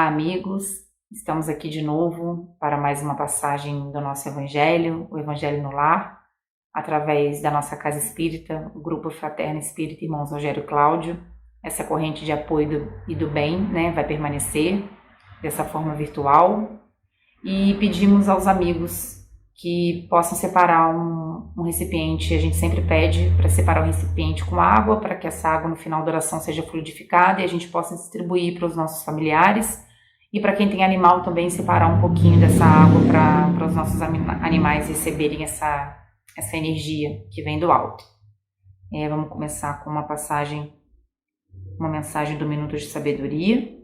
Olá, amigos! Estamos aqui de novo para mais uma passagem do nosso Evangelho, o Evangelho no Lar, através da nossa Casa Espírita, o Grupo Fraterno Espírita Irmãos Rogério Cláudio. Essa corrente de apoio e do bem, vai permanecer dessa forma virtual. E pedimos aos amigos que possam separar um recipiente. A gente sempre pede para separar o recipiente com água, para que essa água no final da oração seja fluidificada e a gente possa distribuir para os nossos familiares. E para quem tem animal também, separar um pouquinho dessa água para os nossos animais receberem essa energia que vem do alto. Vamos começar com uma mensagem do Minuto de Sabedoria.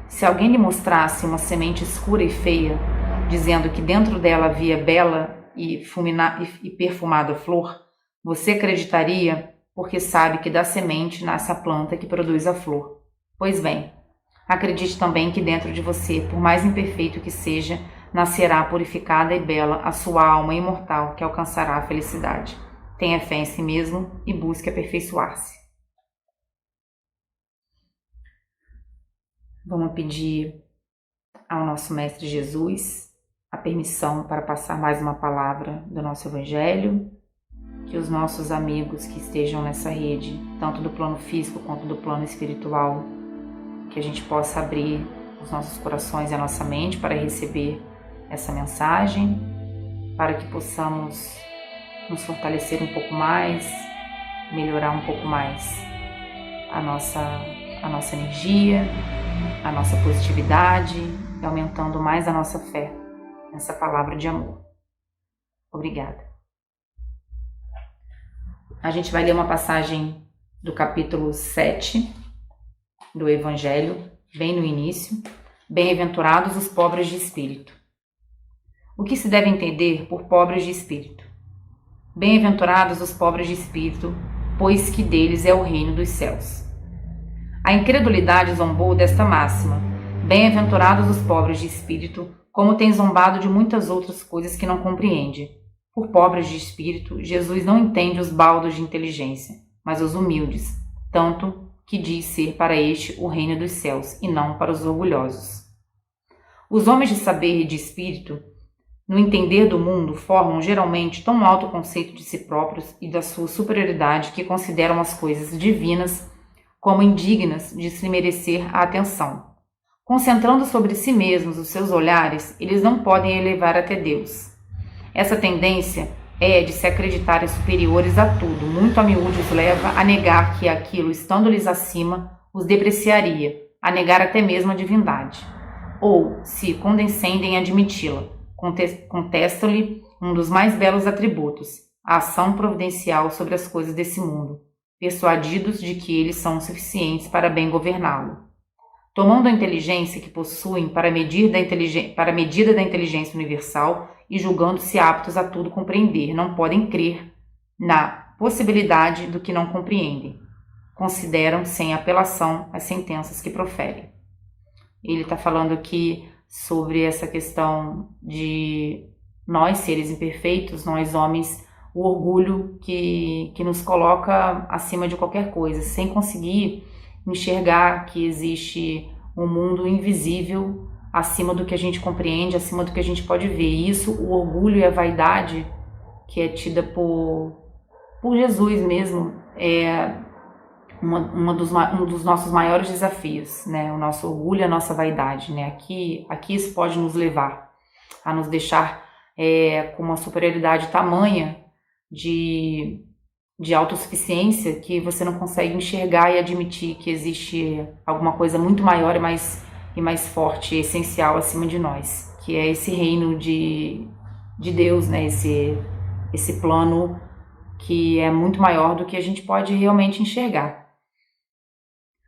Se alguém lhe mostrasse uma semente escura e feia, dizendo que dentro dela havia bela e perfumada flor, você acreditaria, porque sabe que da semente nasce a planta que produz a flor. Pois bem, acredite também que dentro de você, por mais imperfeito que seja, nascerá purificada e bela a sua alma imortal que alcançará a felicidade. Tenha fé em si mesmo e busque aperfeiçoar-se. Vamos pedir ao nosso Mestre Jesus a permissão para passar mais uma palavra do nosso Evangelho, que os nossos amigos que estejam nessa rede, tanto do plano físico quanto do plano espiritual, que a gente possa abrir os nossos corações e a nossa mente para receber essa mensagem, para que possamos nos fortalecer um pouco mais, melhorar um pouco mais a nossa energia, a nossa positividade e aumentando mais a nossa fé nessa palavra de amor. Obrigada. A gente vai ler uma passagem do capítulo 7 do Evangelho, bem no início. Bem-aventurados os pobres de espírito. O que se deve entender por pobres de espírito? Bem-aventurados os pobres de espírito, pois que deles é o reino dos céus. A incredulidade zombou desta máxima: bem-aventurados os pobres de espírito, como tem zombado de muitas outras coisas que não compreende. Por pobres de espírito, Jesus não entende os baldos de inteligência, mas os humildes, tanto que diz ser para este o reino dos céus, e não para os orgulhosos. Os homens de saber e de espírito, no entender do mundo, formam geralmente tão alto conceito de si próprios e da sua superioridade que consideram as coisas divinas como indignas de se merecer a atenção. Concentrando sobre si mesmos os seus olhares, eles não podem elevar até Deus. Essa tendência de se acreditarem superiores a tudo, muito a miúde os leva a negar que aquilo, estando-lhes acima, os depreciaria, a negar até mesmo a divindade. Ou, se condescendem a admiti-la, contestam-lhe um dos mais belos atributos, a ação providencial sobre as coisas desse mundo, persuadidos de que eles são suficientes para bem governá-lo. Tomando a inteligência que possuem para a medida da inteligência universal e julgando-se aptos a tudo compreender, não podem crer na possibilidade do que não compreendem. Consideram sem apelação as sentenças que proferem. Ele está falando aqui sobre essa questão de nós, seres imperfeitos, nós homens, o orgulho que nos coloca acima de qualquer coisa, sem conseguir enxergar que existe um mundo invisível acima do que a gente compreende, acima do que a gente pode ver. E isso, o orgulho e a vaidade que é tida por Jesus mesmo, é um dos nossos maiores desafios, o nosso orgulho e a nossa vaidade. Aqui isso pode nos levar a nos deixar com uma superioridade tamanha de autossuficiência que você não consegue enxergar e admitir que existe alguma coisa muito maior e mais forte e essencial acima de nós, que é esse reino de Deus, esse plano que é muito maior do que a gente pode realmente enxergar.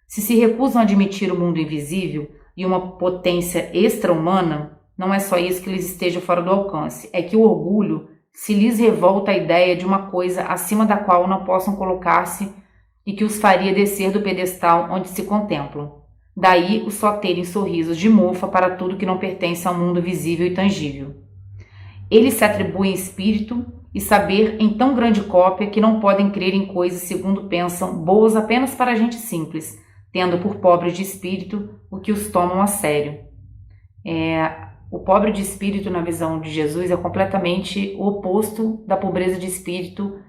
Se se recusam a admitir o mundo invisível e uma potência extra-humana, não é só isso que lhes esteja fora do alcance, é que o orgulho se lhes revolta a ideia de uma coisa acima da qual não possam colocar-se e que os faria descer do pedestal onde se contemplam. Daí os só terem sorrisos de mofa para tudo que não pertence ao mundo visível e tangível. Eles se atribuem espírito e saber em tão grande cópia que não podem crer em coisas, segundo pensam, boas apenas para a gente simples, tendo por pobres de espírito o que os tomam a sério. O pobre de espírito, na visão de Jesus, é completamente o oposto da pobreza de espírito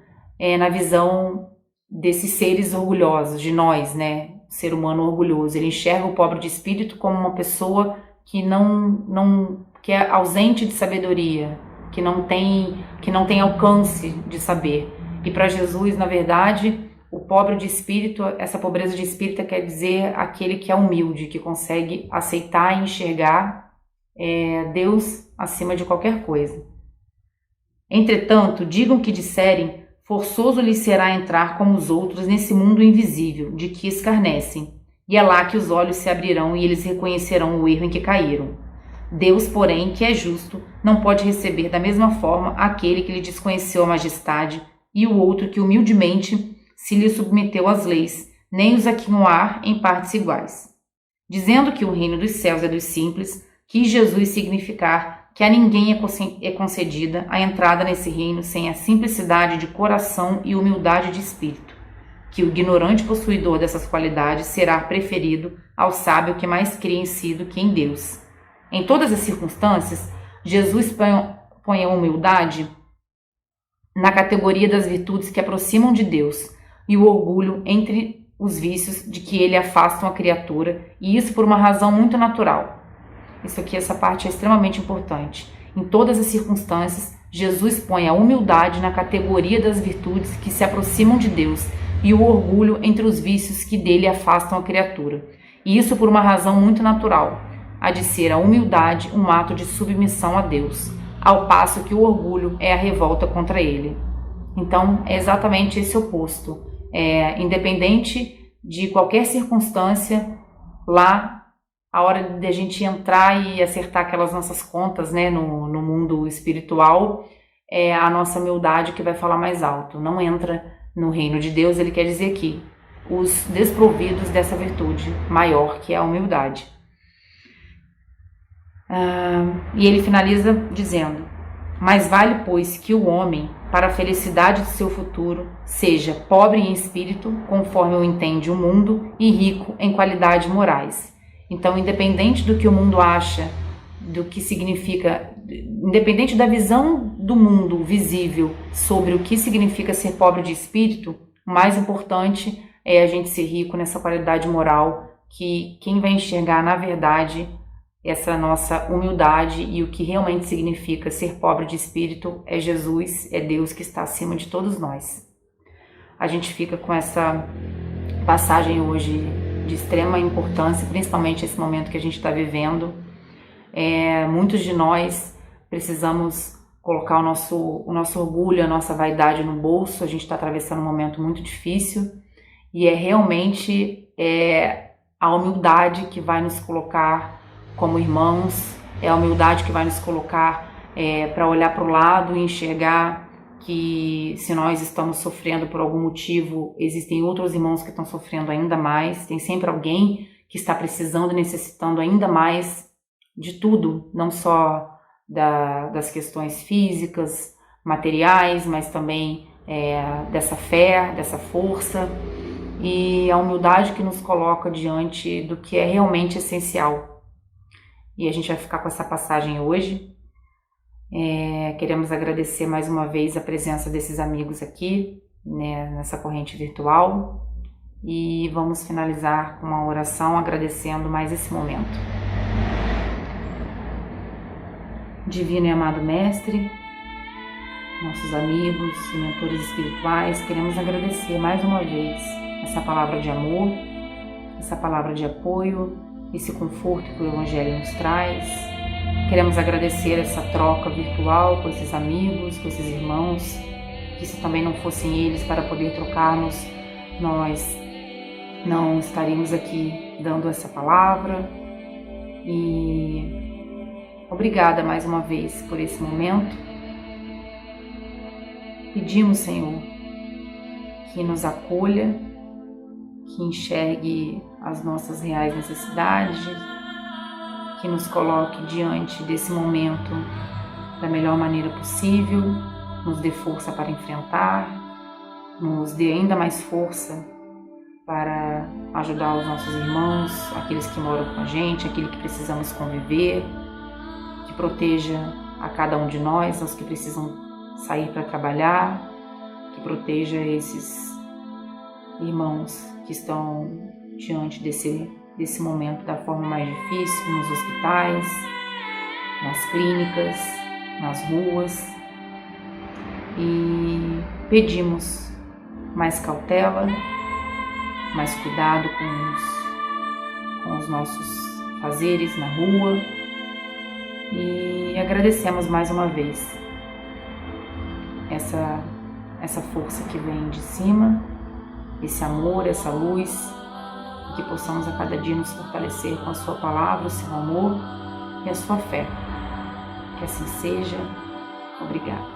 na visão desses seres orgulhosos, de nós, né? Ser humano orgulhoso. Ele enxerga o pobre de espírito como uma pessoa que que é ausente de sabedoria, que não tem alcance de saber. E para Jesus, na verdade, o pobre de espírito, essa pobreza de espírito quer dizer aquele que é humilde, que consegue aceitar e enxergar Deus acima de qualquer coisa. Entretanto, digam o que disserem, forçoso lhes será entrar como os outros nesse mundo invisível, de que escarnecem, e é lá que os olhos se abrirão e eles reconhecerão o erro em que caíram. Deus, porém, que é justo, não pode receber da mesma forma aquele que lhe desconheceu a majestade e o outro que humildemente se lhe submeteu às leis, nem os aquinhoar em partes iguais. Dizendo que o reino dos céus é dos simples, quis Jesus significar que a ninguém é concedida a entrada nesse reino sem a simplicidade de coração e humildade de espírito, que o ignorante possuidor dessas qualidades será preferido ao sábio que mais crê em si do que em Deus. Em todas as circunstâncias, Jesus põe a humildade na categoria das virtudes que aproximam de Deus e o orgulho entre os vícios de que ele afastam a criatura, e isso por uma razão muito natural. Essa parte é extremamente importante. Em todas as circunstâncias, Jesus põe a humildade na categoria das virtudes que se aproximam de Deus e o orgulho entre os vícios que dele afastam a criatura. E isso por uma razão muito natural, a de ser a humildade um ato de submissão a Deus, ao passo que o orgulho é a revolta contra ele. Então, é exatamente esse oposto. Independente de qualquer circunstância, lá, a hora de a gente entrar e acertar aquelas nossas contas, né, no mundo espiritual, é a nossa humildade que vai falar mais alto. Não entra no reino de Deus, ele quer dizer aqui, os desprovidos dessa virtude maior, que é a humildade. E ele finaliza dizendo: mais vale, pois, que o homem, para a felicidade de seu futuro, seja pobre em espírito, conforme o entende o mundo, e rico em qualidades morais. Então, independente do que o mundo acha, do que significa, independente da visão do mundo visível sobre o que significa ser pobre de espírito, o mais importante é a gente ser rico nessa qualidade moral, que quem vai enxergar, na verdade, essa nossa humildade e o que realmente significa ser pobre de espírito é Jesus, é Deus que está acima de todos nós. A gente fica com essa passagem hoje de extrema importância, principalmente esse momento que a gente está vivendo. Muitos de nós precisamos colocar o nosso orgulho, a nossa vaidade no bolso. A gente está atravessando um momento muito difícil e realmente a humildade que vai nos colocar como irmãos, é a humildade que vai nos colocar para olhar para o lado e enxergar que se nós estamos sofrendo por algum motivo, existem outros irmãos que estão sofrendo ainda mais, tem sempre alguém que está precisando e necessitando ainda mais de tudo, não só das questões físicas, materiais, mas também dessa fé, dessa força, e a humildade que nos coloca diante do que é realmente essencial. E a gente vai ficar com essa passagem hoje. Queremos agradecer mais uma vez a presença desses amigos aqui, né, nessa corrente virtual, e vamos finalizar com uma oração agradecendo mais esse momento. Divino e amado Mestre, nossos amigos e mentores espirituais, queremos agradecer mais uma vez essa palavra de amor, essa palavra de apoio, esse conforto que o Evangelho nos traz. Queremos agradecer essa troca virtual com esses amigos, com esses irmãos, que se também não fossem eles para poder trocarmos, nós não estaríamos aqui dando essa palavra. E obrigada mais uma vez por esse momento. Pedimos, Senhor, que nos acolha, que enxergue as nossas reais necessidades, que nos coloque diante desse momento da melhor maneira possível, nos dê força para enfrentar, nos dê ainda mais força para ajudar os nossos irmãos, aqueles que moram com a gente, aqueles que precisamos conviver, que proteja a cada um de nós, aos que precisam sair para trabalhar, que proteja esses irmãos que estão diante desse momento da forma mais difícil, nos hospitais, nas clínicas, nas ruas, e pedimos mais cautela, mais cuidado com os nossos fazeres na rua, e agradecemos mais uma vez essa força que vem de cima, esse amor, essa luz, e que possamos a cada dia nos fortalecer com a sua palavra, o seu amor e a sua fé. Que assim seja. Obrigada.